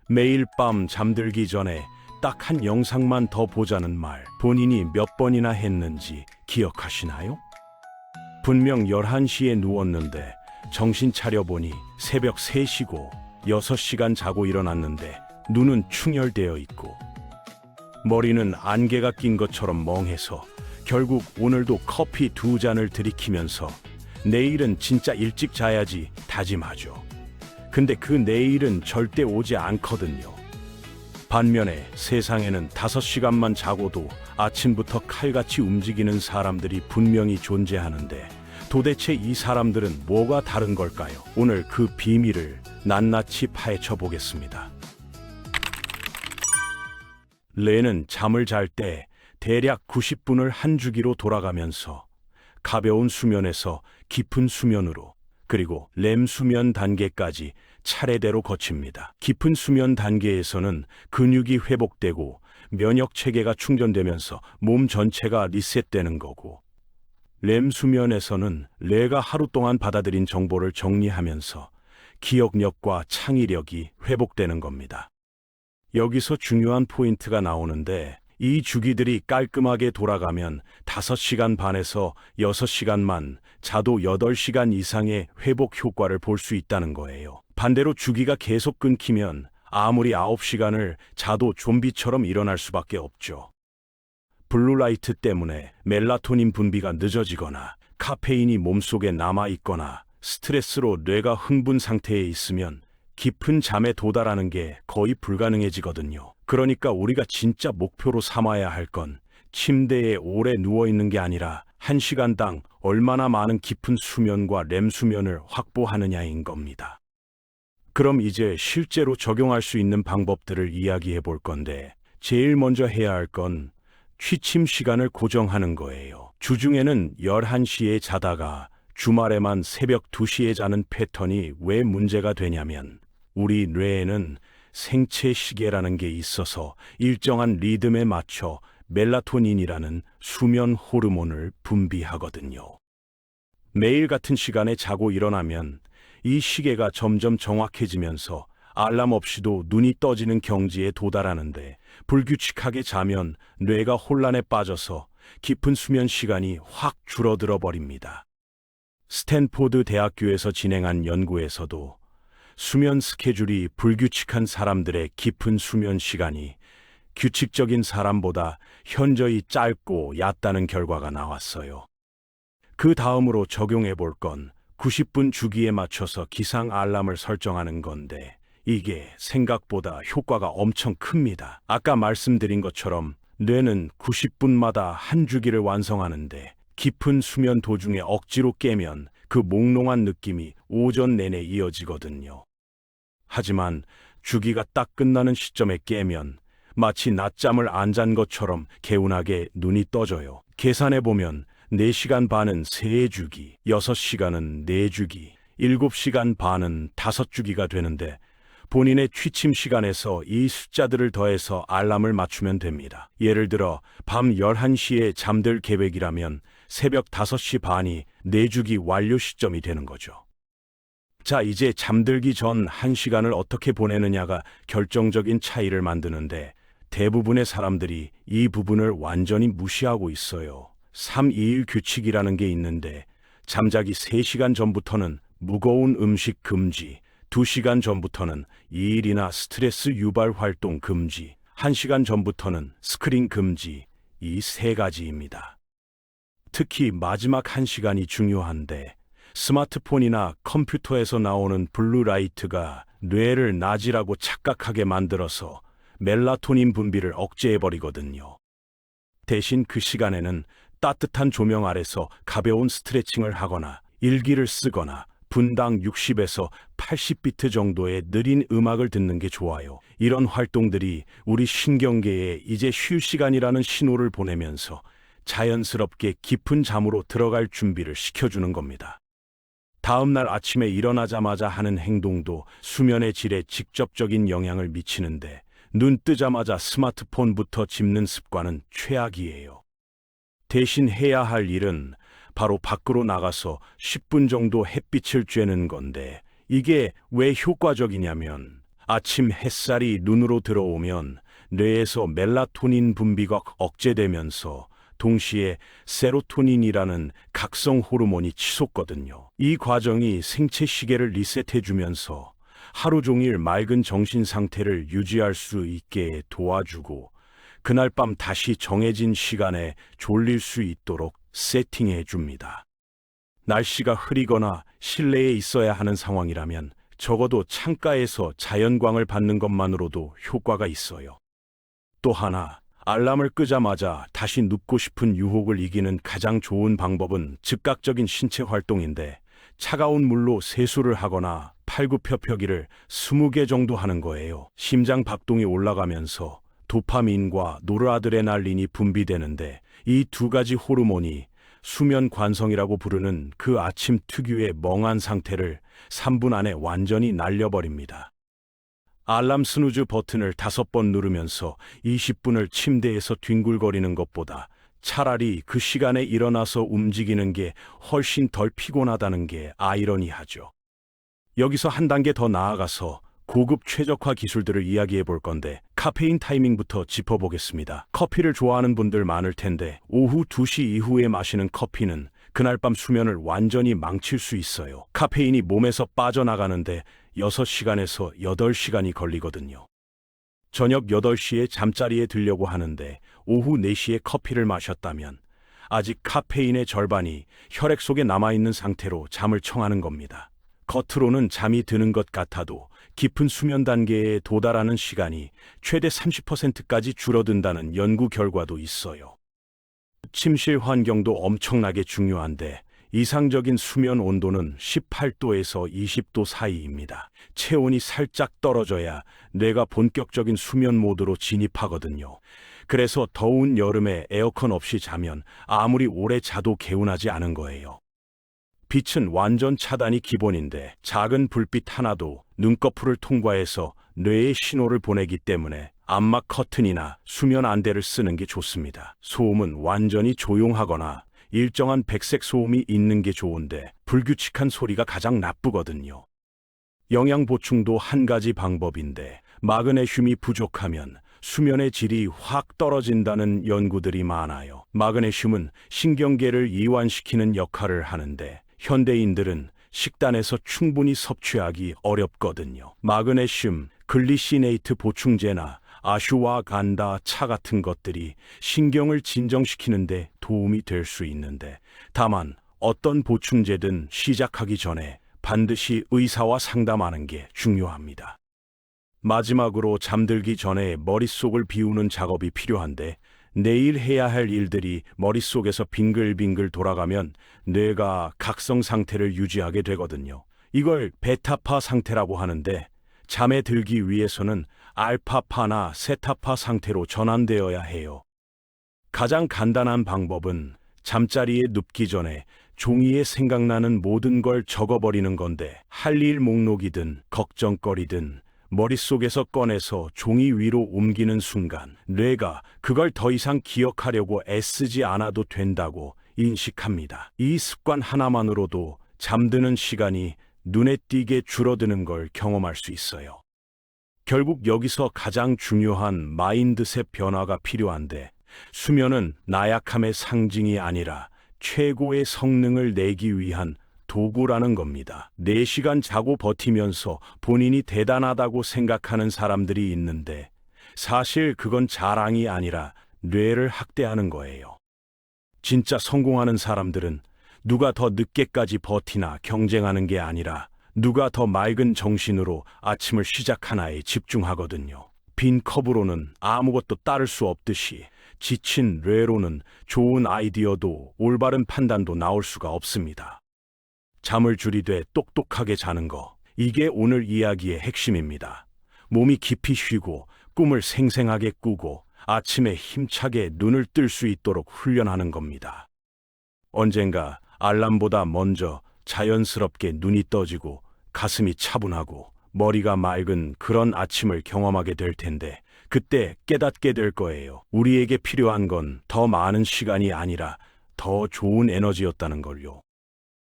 매일 밤 잠들기 전에 딱 한 영상만 더 보자는 말, 본인이 몇 번이나 했는지 기억하시나요? 분명 11시에 누웠는데 정신 차려보니 새벽 3시고 6시간 자고 일어났는데 눈은 충혈되어 있고 머리는 안개가 낀 것처럼 멍해서 결국 오늘도 커피 2잔을 들이키면서 내일은 진짜 일찍 자야지 다짐하죠. 근데 그 내일은 절대 오지 않거든요. 반면에 세상에는 5시간만 자고도 아침부터 칼같이 움직이는 사람들이 분명히 존재하는데 도대체 이 사람들은 뭐가 다른 걸까요? 오늘 그 비밀을 낱낱이 파헤쳐 보겠습니다. 레는 잠을 잘 때 대략 90분을 한 주기로 돌아가면서 가벼운 수면에서 깊은 수면으로 그리고 렘 수면 단계까지 차례대로 거칩니다. 깊은 수면 단계에서는 근육이 회복되고 면역 체계가 충전되면서 몸 전체가 리셋되는 거고, 렘 수면에서는 뇌가 하루 동안 받아들인 정보를 정리하면서 기억력과 창의력이 회복되는 겁니다. 여기서 중요한 포인트가 나오는데, 이 주기들이 깔끔하게 돌아가면 5시간 반에서 6시간만 자도 8시간 이상의 회복 효과를 볼 수 있다는 거예요. 반대로 주기가 계속 끊기면 아무리 9시간을 자도 좀비처럼 일어날 수밖에 없죠. 블루라이트 때문에 멜라토닌 분비가 늦어지거나 카페인이 몸속에 남아있거나 스트레스로 뇌가 흥분 상태에 있으면 깊은 잠에 도달하는 게 거의 불가능해지거든요. 그러니까 우리가 진짜 목표로 삼아야 할 건 침대에 오래 누워있는 게 아니라 1시간당 얼마나 많은 깊은 수면과 렘 수면을 확보하느냐인 겁니다. 그럼 이제 실제로 적용할 수 있는 방법들을 이야기해 볼 건데, 제일 먼저 해야 할 건 취침 시간을 고정하는 거예요. 주중에는 11시에 자다가 주말에만 새벽 2시에 자는 패턴이 왜 문제가 되냐면, 우리 뇌에는 생체 시계라는 게 있어서 일정한 리듬에 맞춰 멜라토닌이라는 수면 호르몬을 분비하거든요. 매일 같은 시간에 자고 일어나면 이 시계가 점점 정확해지면서 알람 없이도 눈이 떠지는 경지에 도달하는데, 불규칙하게 자면 뇌가 혼란에 빠져서 깊은 수면 시간이 확 줄어들어 버립니다. 스탠포드 대학교에서 진행한 연구에서도 수면 스케줄이 불규칙한 사람들의 깊은 수면 시간이 규칙적인 사람보다 현저히 짧고 얕다는 결과가 나왔어요. 그 다음으로 적용해 볼 건 90분 주기에 맞춰서 기상 알람을 설정하는 건데, 이게 생각보다 효과가 엄청 큽니다. 아까 말씀드린 것처럼 뇌는 90분마다 한 주기를 완성하는데, 깊은 수면 도중에 억지로 깨면 그 몽롱한 느낌이 오전 내내 이어지거든요. 하지만 주기가 딱 끝나는 시점에 깨면 마치 낮잠을 안 잔 것처럼 개운하게 눈이 떠져요. 계산해보면 4시간 반은 3주기, 6시간은 4주기, 7시간 반은 5주기가 되는데, 본인의 취침 시간에서 이 숫자들을 더해서 알람을 맞추면 됩니다. 예를 들어 밤 11시에 잠들 계획이라면 새벽 5시 반이 4주기 완료 시점이 되는 거죠. 자, 이제 잠들기 전 1시간을 어떻게 보내느냐가 결정적인 차이를 만드는데, 대부분의 사람들이 이 부분을 완전히 무시하고 있어요. 3-2-1 규칙이라는 게 있는데, 잠자기 3시간 전부터는 무거운 음식 금지, 2시간 전부터는 일이나 스트레스 유발 활동 금지, 1시간 전부터는 스크린 금지, 이 3가지입니다. 특히 마지막 1시간이 중요한데, 스마트폰이나 컴퓨터에서 나오는 블루라이트가 뇌를 낮이라고 착각하게 만들어서 멜라토닌 분비를 억제해버리거든요. 대신 그 시간에는 따뜻한 조명 아래서 가벼운 스트레칭을 하거나 일기를 쓰거나 분당 60에서 80비트 정도의 느린 음악을 듣는 게 좋아요. 이런 활동들이 우리 신경계에 이제 쉴 시간이라는 신호를 보내면서 자연스럽게 깊은 잠으로 들어갈 준비를 시켜주는 겁니다. 다음 날 아침에 일어나자마자 하는 행동도 수면의 질에 직접적인 영향을 미치는데, 눈 뜨자마자 스마트폰부터 집는 습관은 최악이에요. 대신 해야 할 일은 바로 밖으로 나가서 10분 정도 햇빛을 쬐는 건데, 이게 왜 효과적이냐면 아침 햇살이 눈으로 들어오면 뇌에서 멜라토닌 분비가 억제되면서 동시에 세로토닌이라는 각성 호르몬이 치솟거든요. 이 과정이 생체 시계를 리셋해주면서 하루 종일 맑은 정신 상태를 유지할 수 있게 도와주고 그날 밤 다시 정해진 시간에 졸릴 수 있도록 세팅해 줍니다. 날씨가 흐리거나 실내에 있어야 하는 상황이라면 적어도 창가에서 자연광을 받는 것만으로도 효과가 있어요. 또 하나, 알람을 끄자마자 다시 눕고 싶은 유혹을 이기는 가장 좋은 방법은 즉각적인 신체 활동인데 차가운 물로 세수를 하거나 팔굽혀펴기를 20개 정도 하는 거예요. 심장 박동이 올라가면서 도파민과 노르아드레날린이 분비되는데 이 두 가지 호르몬이 수면 관성이라고 부르는 그 아침 특유의 멍한 상태를 3분 안에 완전히 날려버립니다. 알람 스누즈 버튼을 5번 누르면서 20분을 침대에서 뒹굴거리는 것보다 차라리 그 시간에 일어나서 움직이는 게 훨씬 덜 피곤하다는 게 아이러니하죠. 여기서 한 단계 더 나아가서 고급 최적화 기술들을 이야기해 볼 건데 카페인 타이밍부터 짚어보겠습니다. 커피를 좋아하는 분들 많을 텐데 오후 2시 이후에 마시는 커피는 그날 밤 수면을 완전히 망칠 수 있어요. 카페인이 몸에서 빠져나가는데 6시간에서 8시간이 걸리거든요. 저녁 8시에 잠자리에 들려고 하는데 오후 4시에 커피를 마셨다면 아직 카페인의 절반이 혈액 속에 남아있는 상태로 잠을 청하는 겁니다. 겉으로는 잠이 드는 것 같아도 깊은 수면 단계에 도달하는 시간이 최대 30%까지 줄어든다는 연구 결과도 있어요. 침실 환경도 엄청나게 중요한데 이상적인 수면 온도는 18도에서 20도 사이입니다. 체온이 살짝 떨어져야 뇌가 본격적인 수면 모드로 진입하거든요. 그래서 더운 여름에 에어컨 없이 자면 아무리 오래 자도 개운하지 않은 거예요. 빛은 완전 차단이 기본인데 작은 불빛 하나도 눈꺼풀을 통과해서 뇌에 신호를 보내기 때문에 암막 커튼이나 수면 안대를 쓰는 게 좋습니다. 소음은 완전히 조용하거나 일정한 백색 소음이 있는 게 좋은데 불규칙한 소리가 가장 나쁘거든요. 영양 보충도 한 가지 방법인데 마그네슘이 부족하면 수면의 질이 확 떨어진다는 연구들이 많아요. 마그네슘은 신경계를 이완시키는 역할을 하는데 현대인들은 식단에서 충분히 섭취하기 어렵거든요. 마그네슘, 글리시네이트 보충제나 아슈와간다 차 같은 것들이 신경을 진정시키는데 도움이 될 수 있는데 다만 어떤 보충제든 시작하기 전에 반드시 의사와 상담하는 게 중요합니다. 마지막으로 잠들기 전에 머릿속을 비우는 작업이 필요한데 내일 해야 할 일들이 머릿속에서 빙글빙글 돌아가면 뇌가 각성 상태를 유지하게 되거든요. 이걸 베타파 상태라고 하는데 잠에 들기 위해서는 알파파나 세타파 상태로 전환되어야 해요. 가장 간단한 방법은 잠자리에 눕기 전에 종이에 생각나는 모든 걸 적어버리는 건데 할 일 목록이든 걱정거리든 머릿속에서 꺼내서 종이 위로 옮기는 순간 뇌가 그걸 더 이상 기억하려고 애쓰지 않아도 된다고 인식합니다. 이 습관 하나만으로도 잠드는 시간이 눈에 띄게 줄어드는 걸 경험할 수 있어요. 결국 여기서 가장 중요한 마인드셋 변화가 필요한데 수면은 나약함의 상징이 아니라 최고의 성능을 내기 위한 도구라는 겁니다. 4시간 자고 버티면서 본인이 대단하다고 생각하는 사람들이 있는데 사실 그건 자랑이 아니라 뇌를 학대하는 거예요. 진짜 성공하는 사람들은 누가 더 늦게까지 버티나 경쟁하는 게 아니라 누가 더 맑은 정신으로 아침을 시작하나에 집중하거든요. 빈 컵으로는 아무것도 따를 수 없듯이 지친 뇌로는 좋은 아이디어도 올바른 판단도 나올 수가 없습니다. 잠을 줄이되 똑똑하게 자는 거, 이게 오늘 이야기의 핵심입니다. 몸이 깊이 쉬고 꿈을 생생하게 꾸고 아침에 힘차게 눈을 뜰 수 있도록 훈련하는 겁니다. 언젠가 알람보다 먼저 자연스럽게 눈이 떠지고 가슴이 차분하고 머리가 맑은 그런 아침을 경험하게 될 텐데 그때 깨닫게 될 거예요. 우리에게 필요한 건 더 많은 시간이 아니라 더 좋은 에너지였다는 걸요.